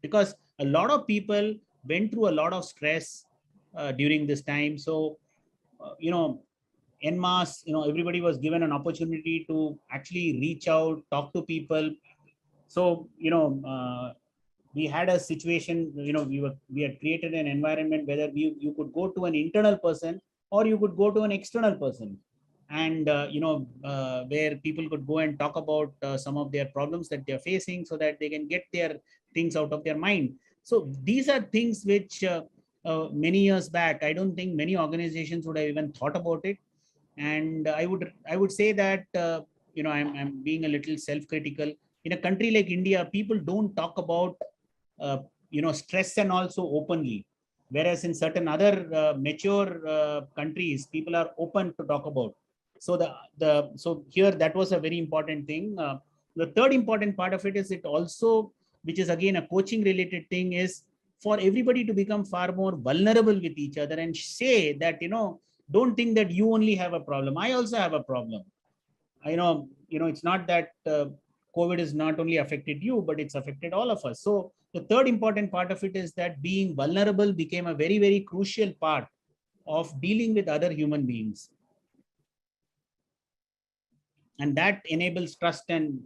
because a lot of people went through a lot of stress during this time. So, en masse, everybody was given an opportunity to actually reach out, talk to people. So, we had a situation, we had created an environment whether you could go to an internal person or you could go to an external person. And, where people could go and talk about some of their problems that they're facing so that they can get their things out of their mind. So these are things which many years back, I don't think many organizations would have even thought about it. And I would say that, I'm being a little self-critical. In a country like India, people don't talk about, stress and also openly. Whereas in certain other mature countries, people are open to talk about. So so here that was a very important thing. The third important part of it is it also, which is again a coaching related thing, is for everybody to become far more vulnerable with each other and say that, Don't think that you only have a problem. I also have a problem. It's not that COVID has not only affected you, but it's affected all of us. So the third important part of it is that being vulnerable became a very, very crucial part of dealing with other human beings. And that enables trust and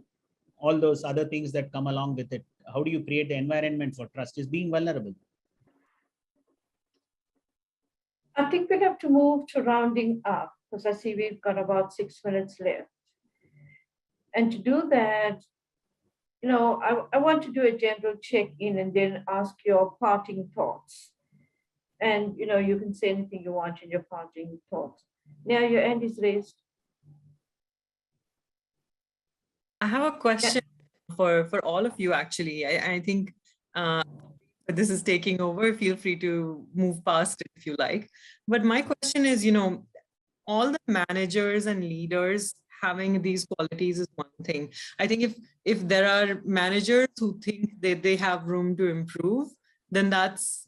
all those other things that come along with it. How do you create the environment for trust? Is being vulnerable. I think we'll have to move to rounding up because I see we've got about 6 minutes left. And to do that, I want to do a general check-in and then ask your parting thoughts. And, you can say anything you want in your parting thoughts. Now your hand is raised. I have a question for all of you, actually. I think this is taking over. Feel free to move past it if you like. But my question is, all the managers and leaders having these qualities is one thing. I think if there are managers who think that they have room to improve, then that's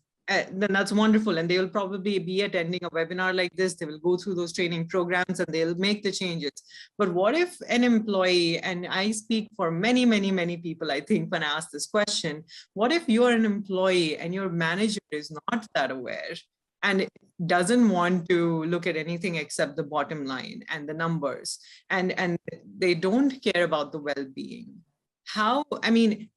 wonderful, and they will probably be attending a webinar like this. They will go through those training programs and they'll make the changes. But what if an employee, and I speak for many, many, many people, I think, when I ask this question, what if you're an employee and your manager is not that aware and doesn't want to look at anything except the bottom line and the numbers, and they don't care about the well-being?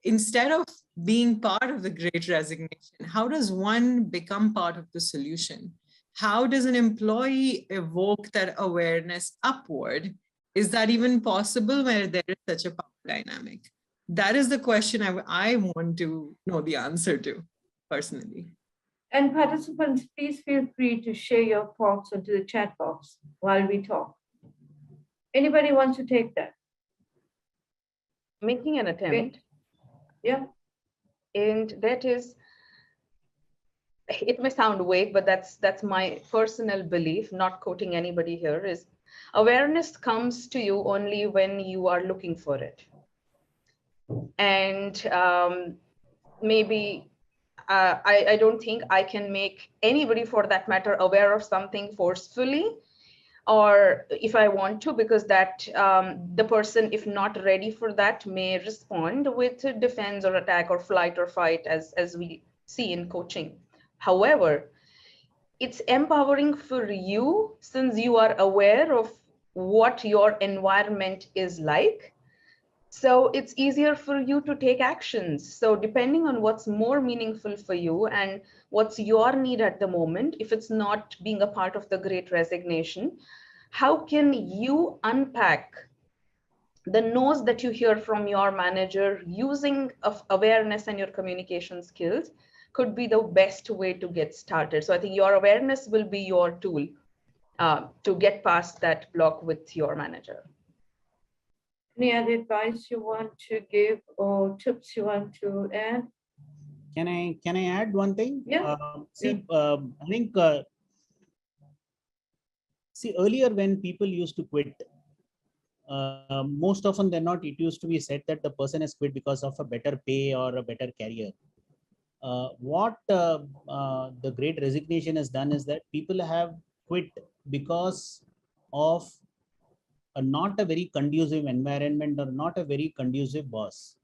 Instead of being part of the Great Resignation, how does one become part of the solution? How does an employee evoke that awareness upward? Is that even possible where there is such a power dynamic? That is the question I want to know the answer to personally. And participants, please feel free to share your thoughts into the chat box while we talk. Anybody wants to take that? Making an attempt. Yeah. And that is, it may sound vague, but that's my personal belief, not quoting anybody here, is awareness comes to you only when you are looking for it. And maybe I don't think I can make anybody, for that matter, aware of something forcefully, or if I want to, because that the person, if not ready for that, may respond with defense or attack or flight or fight, as we see in coaching. However, it's empowering for you, since you are aware of what your environment is like. So it's easier for you to take actions. So depending on what's more meaningful for you and what's your need at the moment, if it's not being a part of the Great Resignation, how can you unpack the no's that you hear from your manager using of awareness and your communication skills could be the best way to get started. So I think your awareness will be your tool to get past that block with your manager. Any other advice you want to give or tips you want to add? Can I add one thing? Yeah. I think earlier when people used to quit, most often than not, it used to be said that the person has quit because of a better pay or a better career. What the Great Resignation has done is that people have quit because of not a very conducive environment or not a very conducive boss.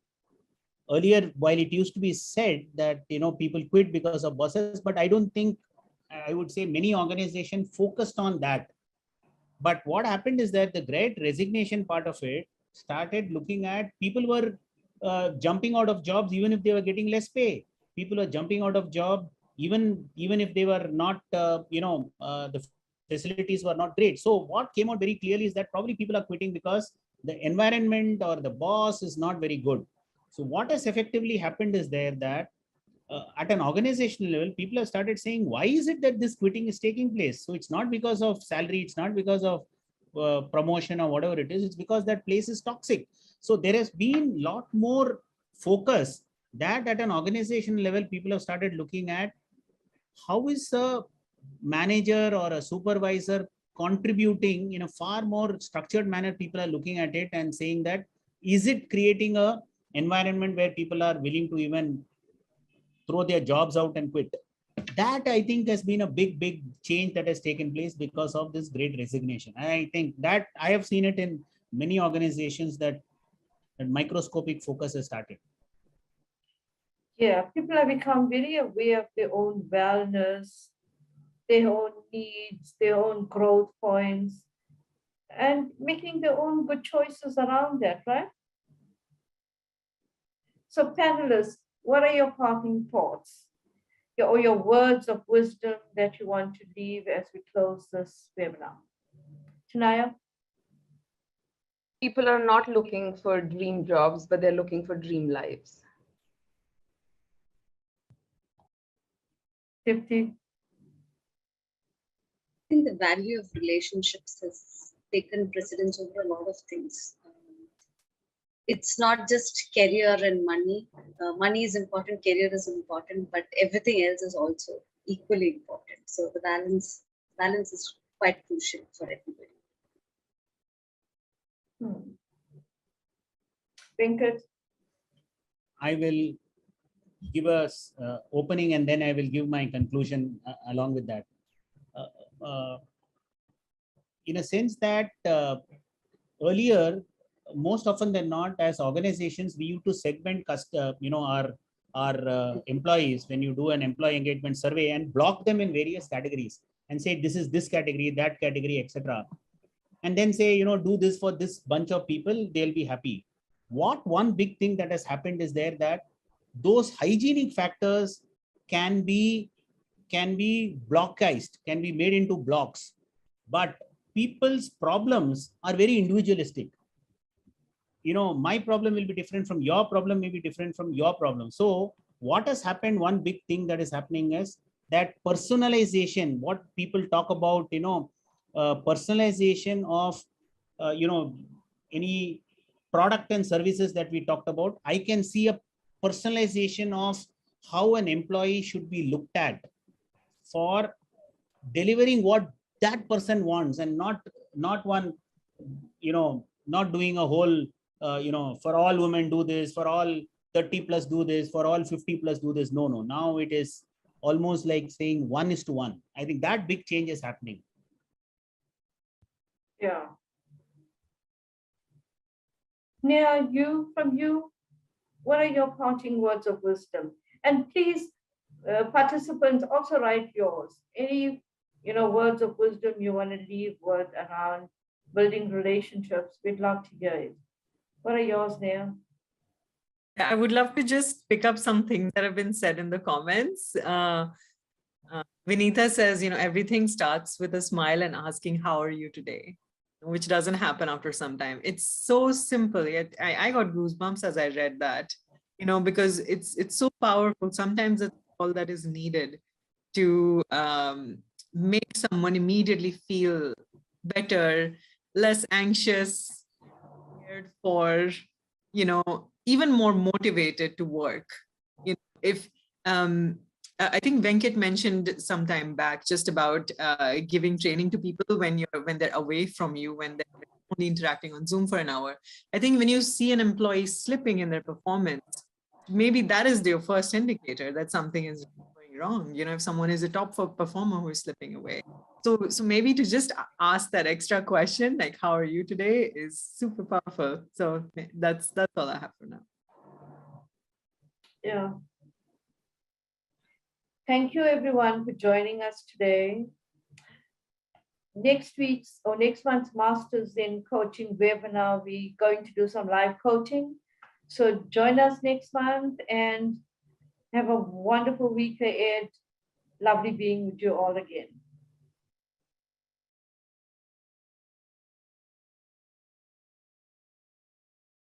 Earlier, while it used to be said that people quit because of bosses, but I don't think, I would say many organizations focused on that. But what happened is that the Great Resignation part of it started looking at people were jumping out of jobs even if they were getting less pay. People were jumping out of job even if they were not the facilities were not great. So what came out very clearly is that probably people are quitting because the environment or the boss is not very good. So what has effectively happened is that at an organizational level, people have started saying, why is it that this quitting is taking place? So it's not because of salary, it's not because of promotion or whatever it is, it's because that place is toxic. So there has been a lot more focus that at an organization level, people have started looking at how is a manager or a supervisor contributing in a far more structured manner. People are looking at it and saying that, is it creating a environment where people are willing to even throw their jobs out and quit? that I think has been a big change that has taken place because of this great resignation. I think that I have seen it in many organizations that microscopic focus has started. Yeah, people have become very aware of their own wellness, their own needs, their own growth points, and making their own good choices around that, right? So, panelists, what are your parting thoughts? Or your words of wisdom that you want to leave as we close this webinar? Tanaya? People are not looking for dream jobs, but they're looking for dream lives. Tipti? I think the value of relationships has taken precedence over a lot of things. It's not just career and money. Money is important, career is important, but everything else is also equally important. So the balance is quite crucial for everybody. Venkat? I will give us opening and then I will give my conclusion along with that. In a sense that earlier, most often than not, as organizations, we used to segment our employees when you do an employee engagement survey and block them in various categories and say this is this category, that category, etc. And then say, do this for this bunch of people, they'll be happy. What one big thing that has happened is there that those hygienic factors can be blockized, can be made into blocks, but people's problems are very individualistic. My problem will be different from your problem, may be different from your problem. So what has happened, one big thing that is happening is that personalization, what people talk about, personalization of, any product and services that we talked about. I can see a personalization of how an employee should be looked at for delivering what that person wants, and not one, not doing a whole, for all women do this, for all 30 plus do this, for all 50 plus do this. No, now it is almost like saying 1:1. I think that big change is happening. Yeah. Neha, from you, what are your parting words of wisdom? And please, participants, also write yours. Any, words of wisdom you want to leave with around building relationships, we'd love to hear it. What are yours, Neha? I would love to just pick up some things that have been said in the comments. Vinitha says, everything starts with a smile and asking, how are you today? Which doesn't happen after some time. It's so simple. Yet I got goosebumps as I read that, because it's so powerful. Sometimes it's all that is needed to make someone immediately feel better, less anxious, prepared for, even more motivated to work. If I think Venkat mentioned some time back just about giving training to people when they're away from you, when they're only interacting on Zoom for an hour. I think when you see an employee slipping in their performance, maybe that is their first indicator that something is going wrong. If someone is a top performer who is slipping away. So maybe to just ask that extra question, like, how are you today, is super powerful. So that's all I have for now. Yeah. Thank you everyone for joining us today. Next week's or next month's Masters in Coaching webinar, we're going to do some live coaching. So join us next month and have a wonderful week ahead. Lovely being with you all again.